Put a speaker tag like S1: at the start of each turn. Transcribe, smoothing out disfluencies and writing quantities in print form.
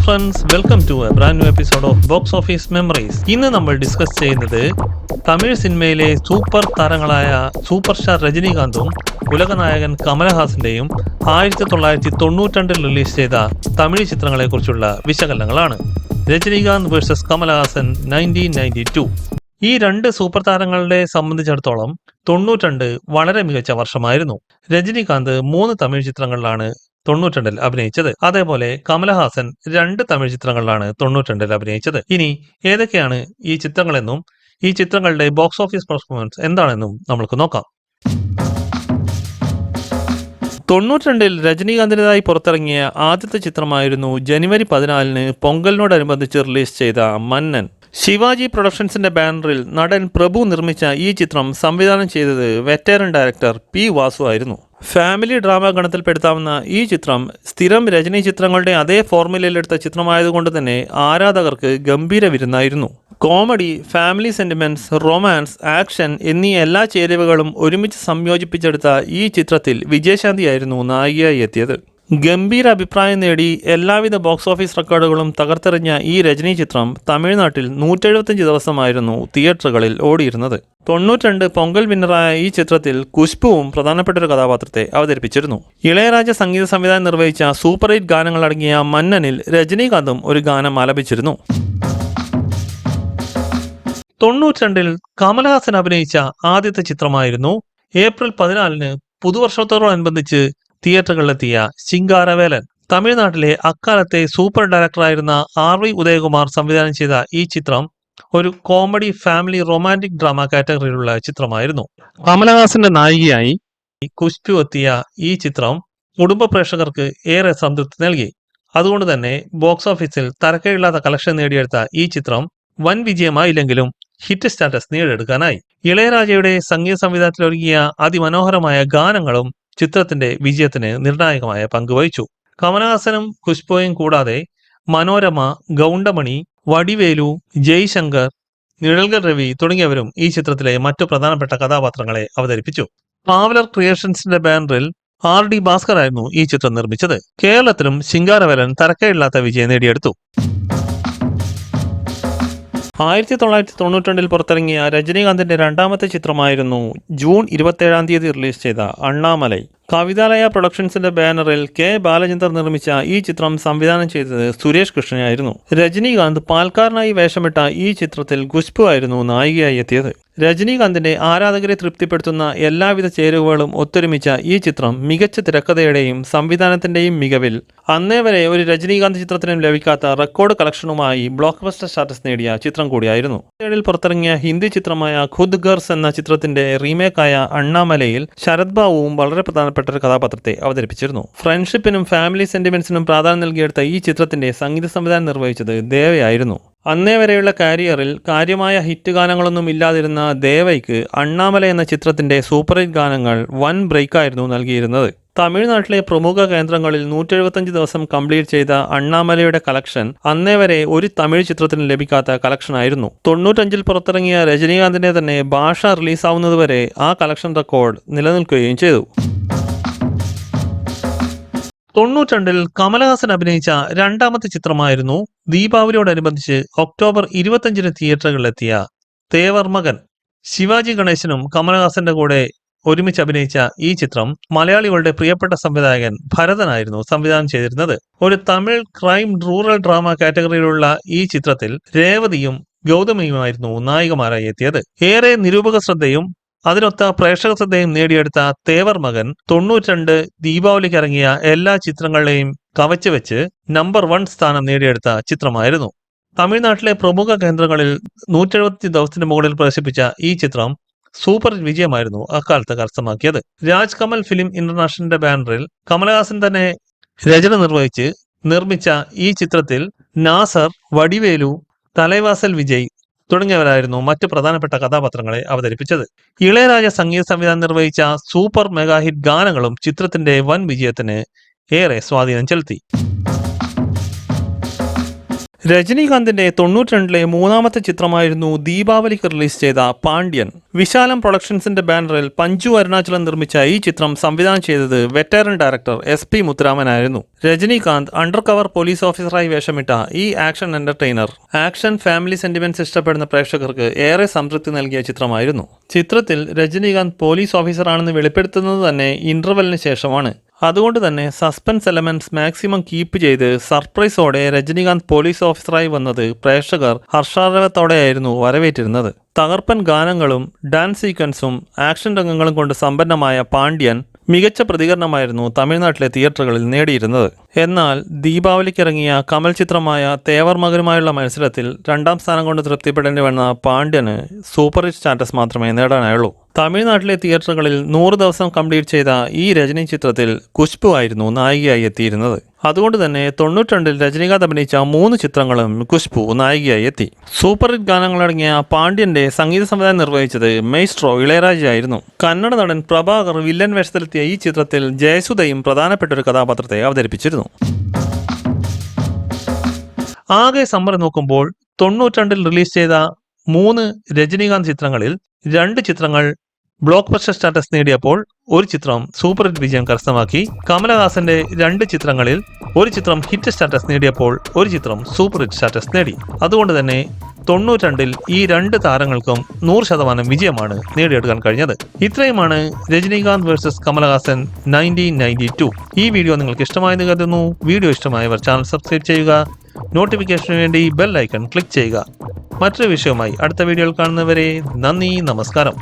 S1: Friends, welcome to a brand new episode of box office memories. ഇന്ന് നമ്മൾ discuss ചെയ്യുന്നത് തമിഴ് സിനിമയിലെ സൂപ്പർ താരങ്ങളായ സൂപ്പർ സ്റ്റാർ രജനീകാന്തും ഉലകനായകൻ കമലഹാസന്റെയും 1992 റിലീസ് ചെയ്ത തമിഴ് ചിത്രങ്ങളെക്കുറിച്ചുള്ള വിശകലനങ്ങളാണ്. രജനീകാന്ത് വേഴ്സസ് കമലഹാസൻ 1992. ഈ രണ്ട് സൂപ്പർ താരങ്ങളെ സംബന്ധിച്ചിടത്തോളം 92 വളരെ മികച്ച വർഷമായിരുന്നു. രജനീകാന്ത് 3 തമിഴ് ചിത്രങ്ങളിലാണ് 92 അഭിനയിച്ചത്. അതേപോലെ കമലഹാസൻ 2 തമിഴ് ചിത്രങ്ങളിലാണ് 92 അഭിനയിച്ചത്. ഇനി ഏതൊക്കെയാണ് ഈ ചിത്രങ്ങളെന്നും ഈ ചിത്രങ്ങളുടെ ബോക്സ് ഓഫീസ് പെർഫോമൻസ് എന്താണെന്നും നമുക്ക് നോക്കാം. 92 രജനീകാന്തിൻ്റെതായി പുറത്തിറങ്ങിയ ആദ്യത്തെ ചിത്രമായിരുന്നു ജനുവരി 14 പൊങ്കലിനോടനുബന്ധിച്ച് റിലീസ് ചെയ്ത മന്നൻ. ശിവാജി പ്രൊഡക്ഷൻസിന്റെ ബാനറിൽ നടൻ പ്രഭു നിർമ്മിച്ച ഈ ചിത്രം സംവിധാനം ചെയ്തത് വെറ്ററൻ ഡയറക്ടർ പി വാസു ആയിരുന്നു. ഫാമിലി ഡ്രാമ ഗണത്തിൽപ്പെടുത്താവുന്ന ഈ ചിത്രം സ്ഥിരം രജനി ചിത്രങ്ങളുടെ അതേ ഫോർമുലയിലെടുത്ത ചിത്രമായതുകൊണ്ട് തന്നെ ആരാധകർക്ക് ഗംഭീര വിരുന്നായിരുന്നു. Comedy, family sentiments, romance, action എന്നീ എല്ലാ ചേരുവകളും ഒരുമിച്ച് സംയോജിപ്പിച്ചെടുത്ത ഈ ചിത്രത്തിൽ വിജയശാന്തിയായിരുന്നു നായികയായി എത്തിയത്. ഗംഭീര അഭിപ്രായം നേടി എല്ലാവിധ ബോക്സ് ഓഫീസ് റെക്കോർഡുകളും തകർത്തെറിഞ്ഞ ഈ രജനി ചിത്രം തമിഴ്നാട്ടിൽ 175 ദിവസമായിരുന്നു തിയേറ്ററുകളിൽ ഓടിയിരുന്നത്. 92 പൊങ്കൽ വിന്നറായ ഈ ചിത്രത്തിൽ കുഷ്ബുവും പ്രധാനപ്പെട്ട ഒരു കഥാപാത്രത്തെ അവതരിപ്പിച്ചിരുന്നു. ഇളയരാജ സംഗീത സംവിധാനം നിർവഹിച്ച സൂപ്പർ ഹിറ്റ് ഗാനങ്ങളടങ്ങിയ മന്നനിൽ രജനീകാന്തും ഒരു ഗാനം ആലപിച്ചിരുന്നു. 92 കമലഹാസൻ അഭിനയിച്ച ആദ്യത്തെ ചിത്രമായിരുന്നു ഏപ്രിൽ 14 പുതുവർഷത്തോടനുബന്ധിച്ച് തിയേറ്ററുകളിലെത്തിയ ശിങ്കാരവേലൻ. തമിഴ്നാട്ടിലെ അക്കാലത്തെ സൂപ്പർ ഡയറക്ടറായിരുന്ന RV ഉദയകുമാർ സംവിധാനം ചെയ്ത ഈ ചിത്രം ഒരു കോമഡി, ഫാമിലി, റൊമാൻറ്റിക് ഡ്രാമ കാറ്റഗറിയിലുള്ള ചിത്രമായിരുന്നു. കമലഹാസന്റെ നായികയായി കുഷ്ബു എത്തിയ ഈ ചിത്രം കുടുംബ പ്രേക്ഷകർക്ക് ഏറെ സംതൃപ്തി നൽകി. അതുകൊണ്ട് തന്നെ ബോക്സ് ഓഫീസിൽ തരക്കേടില്ലാത്ത കളക്ഷൻ നേടിയെടുത്ത ഈ ചിത്രം വൻ വിജയമായില്ലെങ്കിലും ഹിറ്റ് സ്റ്റാറ്റസ് നേടിയെടുക്കാനായി. ഇളയരാജയുടെ സംഗീത സംവിധാനത്തിൽ ഒരുങ്ങിയ അതിമനോഹരമായ ഗാനങ്ങളും ചിത്രത്തിന്റെ വിജയത്തിന് നിർണായകമായ പങ്കുവഹിച്ചു. കമലഹാസനും കുഷ്ബുവും കൂടാതെ മനോരമ, ഗൗണ്ടമണി, വടിവേലു, ജയ്ശങ്കർ, നിഴൽകൽ രവി തുടങ്ങിയവരും ഈ ചിത്രത്തിലെ മറ്റു പ്രധാനപ്പെട്ട കഥാപാത്രങ്ങളെ അവതരിപ്പിച്ചു. ട്രാവലർ ക്രിയേഷൻസിന്റെ ബാനറിൽ RD ഭാസ്കർ ആയിരുന്നു ഈ ചിത്രം നിർമ്മിച്ചത്. കേരളത്തിലും ശിങ്കാരവേലൻ തരക്കേടില്ലാത്ത വിജയം നേടിയെടുത്തു. 1992 പുറത്തിറങ്ങിയ രജനീകാന്തിന്റെ രണ്ടാമത്തെ ചിത്രമായിരുന്നു ജൂൺ 27 റിലീസ് ചെയ്ത അണ്ണാമലൈ. കവിതാലയ പ്രൊഡക്ഷൻസിന്റെ ബാനറിൽ K. ബാലചന്ദർ നിർമ്മിച്ച ഈ ചിത്രം സംവിധാനം ചെയ്തത് സുരേഷ് കൃഷ്ണനായിരുന്നു. രജനീകാന്ത് പാൽക്കാരനായി വേഷമിട്ട ഈ ചിത്രത്തിൽ കുഷ്ബു ആയിരുന്നു നായികയായി എത്തിയത്. രജനീകാന്തിന്റെ ആരാധകരെ തൃപ്തിപ്പെടുത്തുന്ന എല്ലാവിധ ചേരുവകളും ഒത്തൊരുമിച്ച ഈ ചിത്രം മികച്ച തിരക്കഥയുടെയും സംവിധാനത്തിന്റെയും മികവിൽ അന്നേ വരെ ഒരു രജനീകാന്ത് ചിത്രത്തിനും ലഭിക്കാത്ത റെക്കോർഡ് കളക്ഷനുമായി ബ്ലോക്ക് ബസ്റ്റർ സ്റ്റാറ്റസ് നേടിയ ചിത്രം കൂടിയായിരുന്നു. പുറത്തിറങ്ങിയ ഹിന്ദി ചിത്രമായ ഖുദ് ഗർസ് എന്ന ചിത്രത്തിന്റെ റീമേക്കായ അണ്ണാമലയിൽ ശരത് ബാബുവും വളരെ പ്രധാനപ്പെട്ട ഒരു കഥാപാത്രത്തെ അവതരിപ്പിച്ചിരുന്നു. ഫ്രണ്ട്ഷിപ്പിനും ഫാമിലി സെന്റിമെന്റ്സിനും പ്രാധാന്യം നൽകിയെടുത്ത ഈ ചിത്രത്തിന്റെ സംഗീത സംവിധാനം നിർവഹിച്ചത് ദേവയായിരുന്നു. അന്നേ വരെയുള്ള കാരിയറിൽ കാര്യമായ ഹിറ്റ് ഗാനങ്ങളൊന്നും ഇല്ലാതിരുന്ന ദേവയ്ക്ക് അണ്ണാമല എന്ന ചിത്രത്തിന്റെ സൂപ്പർ ഹിറ്റ് ഗാനങ്ങൾ വൻ ബ്രേക്കായിരുന്നു നൽകിയിരുന്നത്. തമിഴ്നാട്ടിലെ പ്രമുഖ കേന്ദ്രങ്ങളിൽ 175 ദിവസം കംപ്ലീറ്റ് ചെയ്ത അണ്ണാമലയുടെ കളക്ഷൻ അന്നേ വരെ ഒരു തമിഴ് ചിത്രത്തിന് ലഭിക്കാത്ത കളക്ഷനായിരുന്നു. 95 പുറത്തിറങ്ങിയ രജനീകാന്തിന്റെ തന്നെ ഭാഷ റിലീസാവുന്നതുവരെ ആ കളക്ഷൻ റെക്കോർഡ് നിലനിൽക്കുകയും ചെയ്തു. 92 കമലഹാസൻ അഭിനയിച്ച രണ്ടാമത്തെ ചിത്രമായിരുന്നു ദീപാവലിയോടനുബന്ധിച്ച് ഒക്ടോബർ 25 തിയേറ്ററുകളിലെത്തിയ തേവർ മകൻ. ശിവാജി ഗണേശനും കമലഹാസന്റെ കൂടെ ഒരുമിച്ച് അഭിനയിച്ച ഈ ചിത്രം മലയാളികളുടെ പ്രിയപ്പെട്ട സംവിധായകൻ ഭരതനായിരുന്നു സംവിധാനം ചെയ്തിരുന്നത്. ഒരു തമിഴ് ക്രൈം റൂറൽ ഡ്രാമ കാറ്റഗറിയിലുള്ള ഈ ചിത്രത്തിൽ രേവതിയും ഗൗതമിയുമായിരുന്നു നായികമാരായി എത്തിയത്. ഏറെ നിരൂപക ശ്രദ്ധയും അതിനൊത്ത പ്രേക്ഷക ശ്രദ്ധയും നേടിയെടുത്ത തേവർ മകൻ 92 ദീപാവലിക്ക് ഇറങ്ങിയ എല്ലാ ചിത്രങ്ങളെയും കവച്ചു വെച്ച് നമ്പർ 1 സ്ഥാനം നേടിയെടുത്ത ചിത്രമായിരുന്നു. തമിഴ്നാട്ടിലെ പ്രമുഖ കേന്ദ്രങ്ങളിൽ 170 ദിവസത്തിന് മുകളിൽ പ്രദർശിപ്പിച്ച ഈ ചിത്രം സൂപ്പർ വിജയമായിരുന്നു അക്കാലത്ത് കരസ്ഥമാക്കിയത്. രാജ് കമൽ ഫിലിം ഇന്റർനാഷണലിന്റെ ബാനറിൽ കമലഹാസൻ തന്നെ രചന നിർവഹിച്ച് നിർമ്മിച്ച ഈ ചിത്രത്തിൽ നാസർ, വടിവേലു, തലൈവാസൽ വിജയ് തുടങ്ങിയവരായിരുന്നു മറ്റ് പ്രധാനപ്പെട്ട കഥാപാത്രങ്ങളെ അവതരിപ്പിച്ചത്. ഇളയരാജ സംഗീത സംവിധാനം നിർവഹിച്ച സൂപ്പർ മെഗാ ഹിറ്റ് ഗാനങ്ങളും ചിത്രത്തിന്റെ വൻ വിജയത്തിന് ഏറെ സ്വാധീനം ചെലുത്തി. രജനീകാന്തിന്റെ 92-ലെ മൂന്നാമത്തെ ചിത്രമായിരുന്നു ദീപാവലിക്ക് റിലീസ് ചെയ്ത പാണ്ഡ്യൻ. വിശാലം പ്രൊഡക്ഷൻസിന്റെ ബാനറിൽ പഞ്ചു അരുണാചലം നിർമ്മിച്ച ഈ ചിത്രം സംവിധാനം ചെയ്തത് വെറ്ററൻ ഡയറക്ടർ SP മുത്തുരാമനായിരുന്നു. രജനീകാന്ത് അണ്ടർ കവർ പോലീസ് ഓഫീസറായി വേഷമിട്ട ഈ action entertainer action family sentiments ഇഷ്ടപ്പെടുന്ന പ്രേക്ഷകർക്ക് ഏറെ സംതൃപ്തി നൽകിയ ചിത്രമായിരുന്നു. ചിത്രത്തിൽ രജനീകാന്ത് പോലീസ് ഓഫീസറാണെന്ന് വെളിപ്പെടുത്തുന്നത് തന്നെ ഇന്റർവെല്ലിന് ശേഷമാണ്. അതുകൊണ്ട് തന്നെ സസ്പെൻസ് എലമെന്റ്സ് മാക്സിമം കീപ്പ് ചെയ്ത് സർപ്രൈസോടെ രജനീകാന്ത് പോലീസ് ഓഫീസറായി വന്നത് പ്രേക്ഷകർ ഹർഷാരവത്തോടെയായിരുന്നു വരവേറ്റിരുന്നത്. തകർപ്പൻ ഗാനങ്ങളും ഡാൻസ് സീക്വൻസും ആക്ഷൻ രംഗങ്ങളും കൊണ്ട് സമ്പന്നമായ പാണ്ഡ്യൻ മികച്ച പ്രതികരണമായിരുന്നു തമിഴ്നാട്ടിലെ തിയേറ്ററുകളിൽ നേടിയിരുന്നത്. എന്നാൽ ദീപാവലിക്കിറങ്ങിയ കമൽ ചിത്രമായ തേവർ മകനുമായുള്ള മത്സരത്തിൽ 2ാം സ്ഥാനം കൊണ്ട് തൃപ്തിപ്പെടേണ്ടി വന്ന പാണ്ഡ്യന് സൂപ്പർ ഹിറ്റ് സ്റ്റാറ്റസ് മാത്രമേ നേടാനായുള്ളൂ. തമിഴ്നാട്ടിലെ തിയേറ്ററുകളിൽ 100 ദിവസം കംപ്ലീറ്റ് ചെയ്ത ഈ രജനി ചിത്രത്തിൽ ഖുശ്ബു ആയിരുന്നു നായികയായി എത്തിയിരുന്നത്. അതുകൊണ്ട് തന്നെ 92-ൽ രജനീകാന്ത് അഭിനയിച്ച 3 ചിത്രങ്ങളും ഖുശ്ബു നായികയായി എത്തി. സൂപ്പർ ഹിറ്റ് ഗാനങ്ങളടങ്ങിയ പാണ്ഡ്യന്റെ സംഗീത സംവിധാനം നിർവഹിച്ചത് മെയ്സ്ട്രോ ഇളയരാജ ആയിരുന്നു. കന്നഡ നടൻ പ്രഭാകർ വില്ലൻ വേഷത്തിലെത്തിയ ഈ ചിത്രത്തിൽ ജയസുധയും പ്രധാനപ്പെട്ട ഒരു കഥാപാത്രത്തെ അവതരിപ്പിച്ചിരുന്നു. ആകെ സമ്മറി നോക്കുമ്പോൾ 92-ൽ റിലീസ് ചെയ്ത 3 രജനീകാന്ത് ചിത്രങ്ങളിൽ 2 ചിത്രങ്ങൾ ബ്ലോക്ക് ബസ്റ്റർ സ്റ്റാറ്റസ് നേടിയപ്പോൾ ഒരു ചിത്രം സൂപ്പർ ഹിറ്റ് വിജയം കരസ്ഥമാക്കി. കമലഹാസന്റെ 2 ചിത്രങ്ങളിൽ ഒരു ചിത്രം ഹിറ്റ് സ്റ്റാറ്റസ് നേടിയപ്പോൾ ഒരു ചിത്രം സൂപ്പർ ഹിറ്റ് സ്റ്റാറ്റസ് നേടി. അതുകൊണ്ട് തന്നെ 92-ൽ ഈ 2 താരങ്ങൾക്കും 100% വിജയമാണ് നേടിയെടുക്കാൻ കഴിഞ്ഞത്. ഇത്രയുമാണ് രജനീകാന്ത് വേഴ്സസ് കമലഹാസൻ 1992. ഈ വീഡിയോ നിങ്ങൾക്ക് ഇഷ്ടമായെന്ന് കരുതുന്നു. വീഡിയോ ഇഷ്ടമായവർ ചാനൽ സബ്സ്ക്രൈബ് ചെയ്യുക. നോട്ടിഫിക്കേഷന് വേണ്ടി ബെൽ ഐക്കൺ ക്ലിക്ക് ചെയ്യുക. മറ്റൊരു വിഷയവുമായി അടുത്ത വീഡിയോയിൽ കാണുന്നവരെ നന്ദി, നമസ്കാരം.